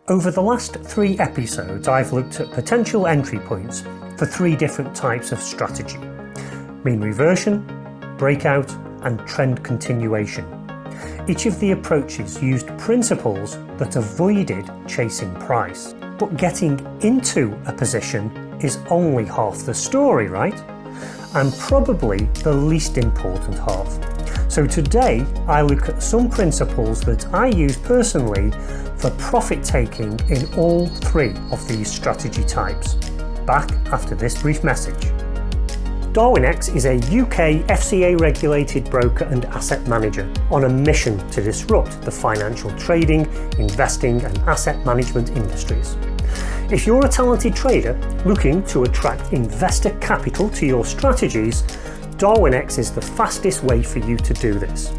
Over the last 3 episodes, I've looked at potential entry points for 3 different types of strategy: mean reversion, breakout, and trend continuation. Each of the approaches used principles that avoided chasing price. But getting into a position is only half the story, right? And probably the least important half. So today I look at some principles that I use personally for profit taking in all 3 of these strategy types. Back after this brief message. Darwinex is a UK FCA regulated broker and asset manager on a mission to disrupt the financial trading, investing and asset management industries. If you're a talented trader looking to attract investor capital to your strategies, Darwinex is the fastest way for you to do this.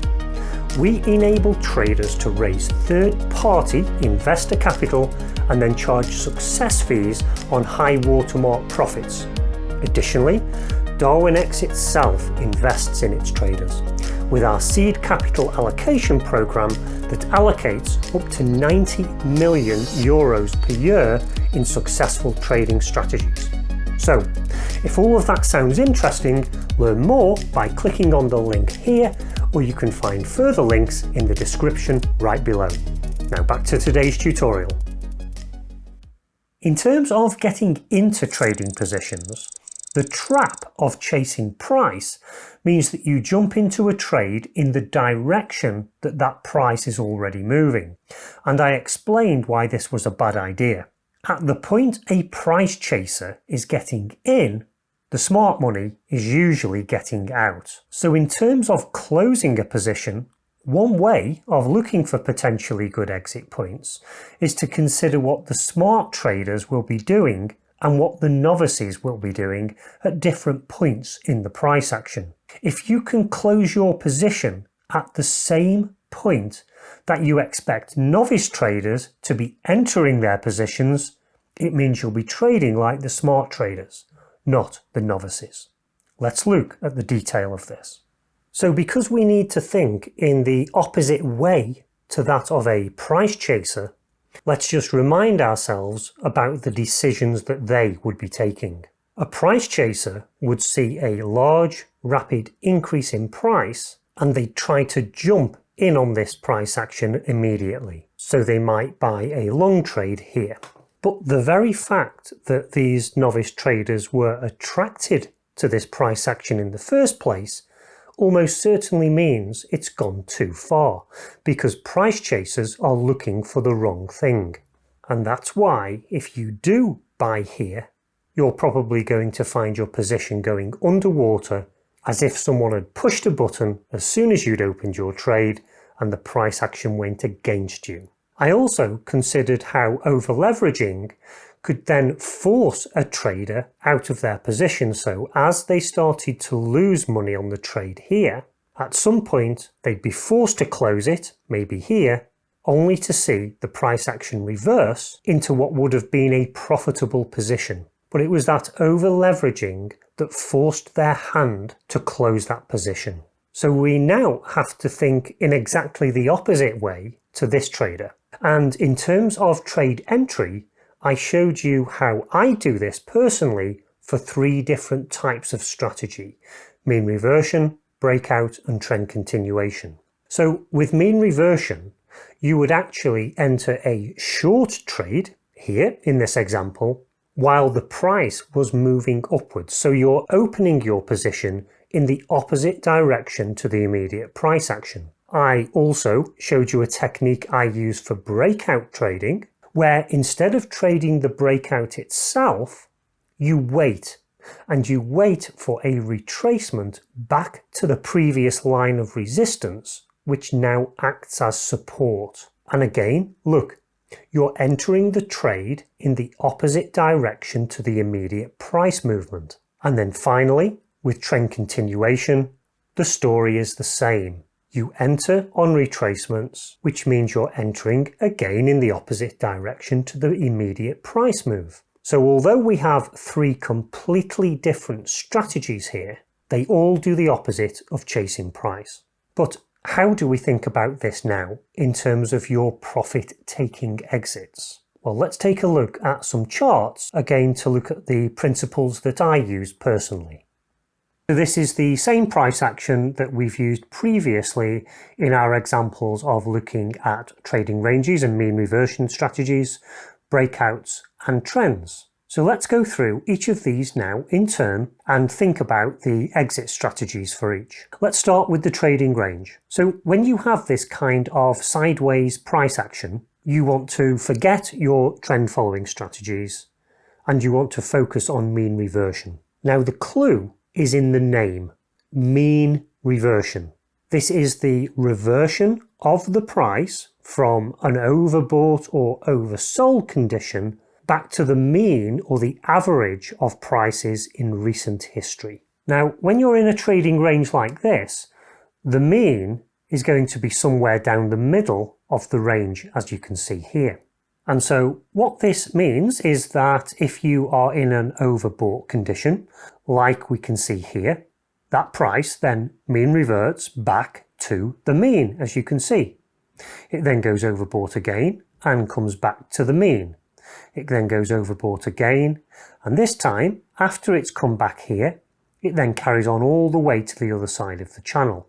We enable traders to raise third-party investor capital and then charge success fees on high watermark profits. Additionally, Darwinex itself invests in its traders with our seed capital allocation program that allocates up to €90 million per year in successful trading strategies. So, if all of that sounds interesting, learn more by clicking on the link here, or you can find further links in the description right below. Now back to today's tutorial. In terms of getting into trading positions, the trap of chasing price means that you jump into a trade in the direction that that price is already moving, and I explained why this was a bad idea. At the point a price chaser is getting in, the smart money is usually getting out. So in terms of closing a position, one way of looking for potentially good exit points is to consider what the smart traders will be doing and what the novices will be doing at different points in the price action. If you can close your position at the same point that you expect novice traders to be entering their positions, it means you'll be trading like the smart traders, not the novices. Let's look at the detail of this. So because we need to think in the opposite way to that of a price chaser, let's just remind ourselves about the decisions that they would be taking. A price chaser would see a large, rapid increase in price and they try to jump in on this price action immediately. So they might buy a long trade here. But the very fact that these novice traders were attracted to this price action in the first place almost certainly means it's gone too far, because price chasers are looking for the wrong thing. And that's why if you do buy here, you're probably going to find your position going underwater as if someone had pushed a button as soon as you'd opened your trade and the price action went against you. I also considered how over-leveraging could then force a trader out of their position, so as they started to lose money on the trade here, at some point they'd be forced to close it, maybe here, only to see the price action reverse into what would have been a profitable position. But it was that over-leveraging that forced their hand to close that position. So we now have to think in exactly the opposite way to this trader. And in terms of trade entry, I showed you how I do this personally for 3 different types of strategy: mean reversion, breakout and trend continuation. So with mean reversion, you would actually enter a short trade here in this example while the price was moving upwards. So you're opening your position in the opposite direction to the immediate price action. I also showed you a technique I use for breakout trading, where instead of trading the breakout itself, you wait, and you wait for a retracement back to the previous line of resistance, which now acts as support. And again, look, you're entering the trade in the opposite direction to the immediate price movement. And then finally, with trend continuation, the story is the same. You enter on retracements, which means you're entering again in the opposite direction to the immediate price move. So although we have 3 completely different strategies here, they all do the opposite of chasing price. But how do we think about this now in terms of your profit-taking exits? Well, let's take a look at some charts again to look at the principles that I use personally. So this is the same price action that we've used previously in our examples of looking at trading ranges and mean reversion strategies, breakouts and trends. So let's go through each of these now in turn and think about the exit strategies for each. Let's start with the trading range. So when you have this kind of sideways price action, you want to forget your trend following strategies and you want to focus on mean reversion. Now the clue is in the name, mean reversion. This is the reversion of the price from an overbought or oversold condition back to the mean or the average of prices in recent history. Now, when you're in a trading range like this, the mean is going to be somewhere down the middle of the range, as you can see here. And so what this means is that if you are in an overbought condition, like we can see here, that price then mean reverts back to the mean, as you can see. It then goes overbought again and comes back to the mean. It then goes overbought again, and this time, after it's come back here, it then carries on all the way to the other side of the channel.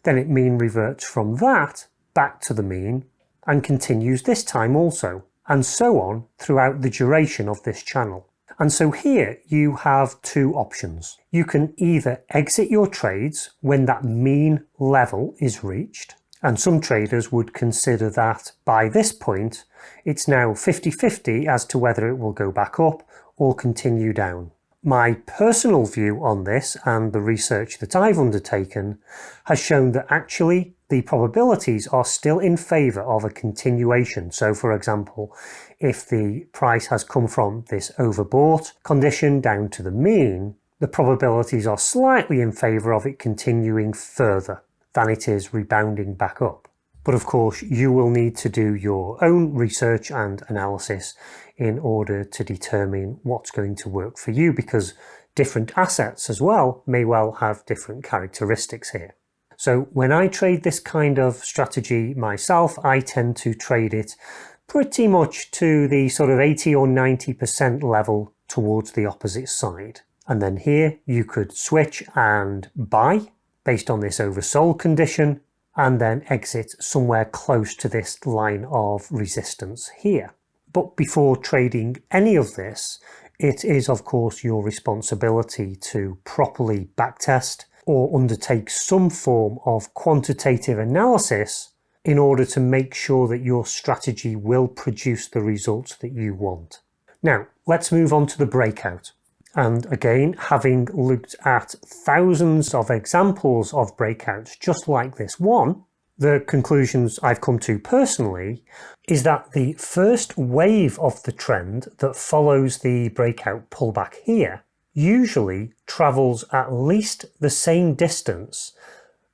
Then it mean reverts from that back to the mean and continues this time also, and so on throughout the duration of this channel. And so here you have two options. You can either exit your trades when that mean level is reached, and some traders would consider that by this point it's now 50-50 as to whether it will go back up or continue down. My personal view on this and the research that I've undertaken has shown that actually the probabilities are still in favour of a continuation. So for example, if the price has come from this overbought condition down to the mean, the probabilities are slightly in favour of it continuing further than it is rebounding back up. But of course, you will need to do your own research and analysis in order to determine what's going to work for you, because different assets as well may well have different characteristics here. So when I trade this kind of strategy myself, I tend to trade it pretty much to the sort of 80 or 90% level towards the opposite side. And then here you could switch and buy based on this oversold condition, and then exit somewhere close to this line of resistance here. But before trading any of this, it is of course your responsibility to properly backtest or undertake some form of quantitative analysis in order to make sure that your strategy will produce the results that you want. Now, let's move on to the breakout. And again, having looked at thousands of examples of breakouts just like this one, the conclusions I've come to personally is that the first wave of the trend that follows the breakout pullback here usually travels at least the same distance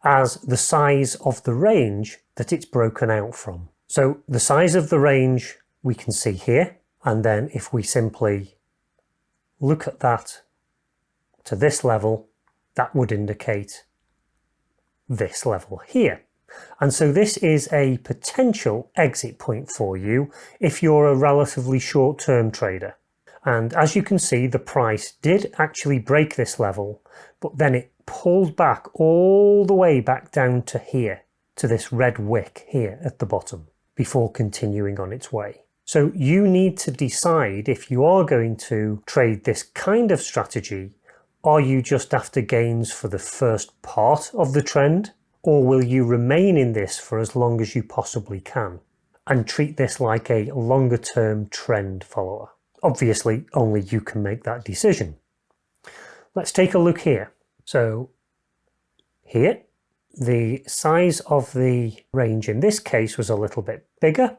as the size of the range that it's broken out from. So the size of the range we can see here, and then if we simply look at that to this level, that would indicate this level here. And so this is a potential exit point for you if you're a relatively short-term trader. And as you can see, the price did actually break this level, but then it pulled back all the way back down to here, to this red wick here at the bottom, before continuing on its way. So you need to decide if you are going to trade this kind of strategy. Are you just after gains for the first part of the trend, or will you remain in this for as long as you possibly can and treat this like a longer term trend follower? Obviously, only you can make that decision. Let's take a look here. So here, the size of the range in this case was a little bit bigger.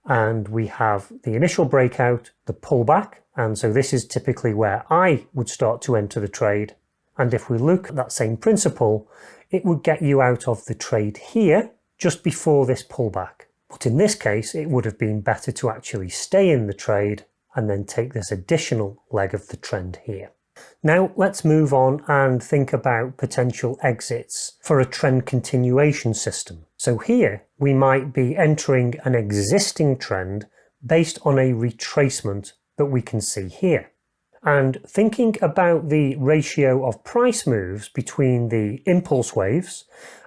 And we have the initial breakout, the pullback, and so this is typically where I would start to enter the trade. And if we look at that same principle, it would get you out of the trade here just before this pullback. But in this case, it would have been better to actually stay in the trade and then take this additional leg of the trend here. Now let's move on and think about potential exits for a trend continuation system. So here we might be entering an existing trend based on a retracement that we can see here. And thinking about the ratio of price moves between the impulse waves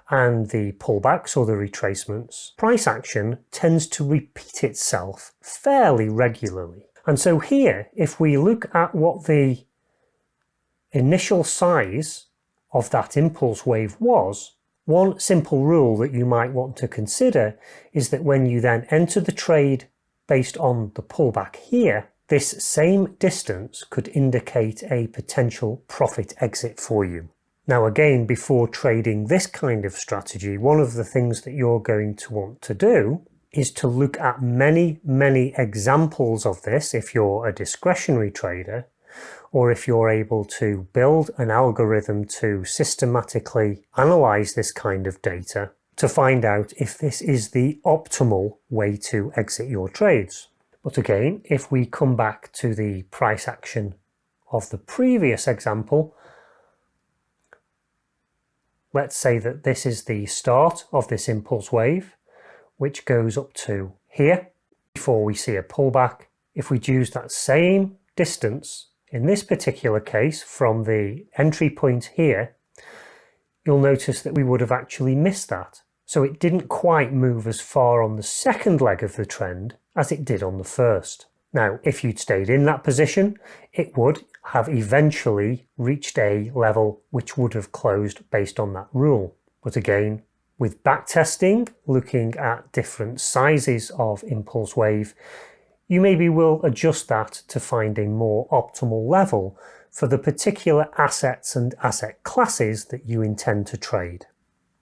and the pullbacks or the retracements, price action tends to repeat itself fairly regularly. And so here, if we look at what the initial size of that impulse wave was, one simple rule that you might want to consider is that when you then enter the trade based on the pullback here, this same distance could indicate a potential profit exit for you. Now again, before trading this kind of strategy, one of the things that you're going to want to do is to look at many examples of this if you're a discretionary trader, or if you're able to build an algorithm to systematically analyze this kind of data to find out if this is the optimal way to exit your trades. But again, if we come back to the price action of the previous example, let's say that this is the start of this impulse wave, which goes up to here before we see a pullback. If we use that same distance, in this particular case, from the entry point here, you'll notice that we would have actually missed that. So it didn't quite move as far on the second leg of the trend as it did on the first. Now, if you'd stayed in that position, it would have eventually reached a level which would have closed based on that rule. But again, with backtesting, looking at different sizes of impulse wave, you maybe will adjust that to find a more optimal level for the particular assets and asset classes that you intend to trade.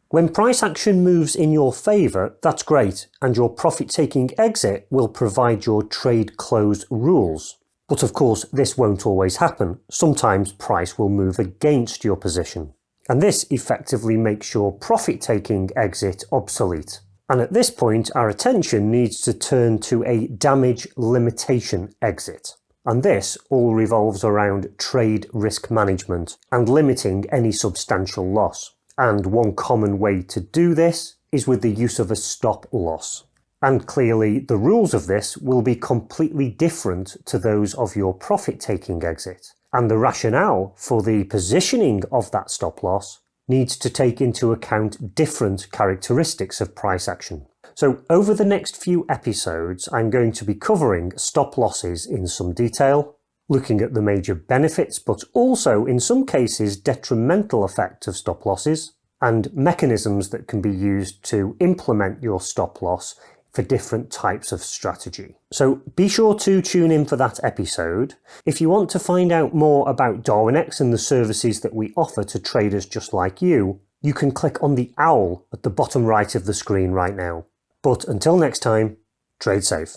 When price action moves in your favour, that's great, and your profit-taking exit will provide your trade close rules. But of course, this won't always happen. Sometimes price will move against your position. And this effectively makes your profit-taking exit obsolete. And at this point, our attention needs to turn to a damage limitation exit. And this all revolves around trade risk management and limiting any substantial loss. And one common way to do this is with the use of a stop loss. And clearly, the rules of this will be completely different to those of your profit-taking exit. And the rationale for the positioning of that stop loss needs to take into account different characteristics of price action. So over the next few episodes, I'm going to be covering stop losses in some detail, looking at the major benefits, but also in some cases detrimental effect of stop losses, and mechanisms that can be used to implement your stop loss for different types of strategy. So be sure to tune in for that episode. If you want to find out more about Darwinex and the services that we offer to traders just like you, you can click on the owl at the bottom right of the screen right now. But until next time, trade safe.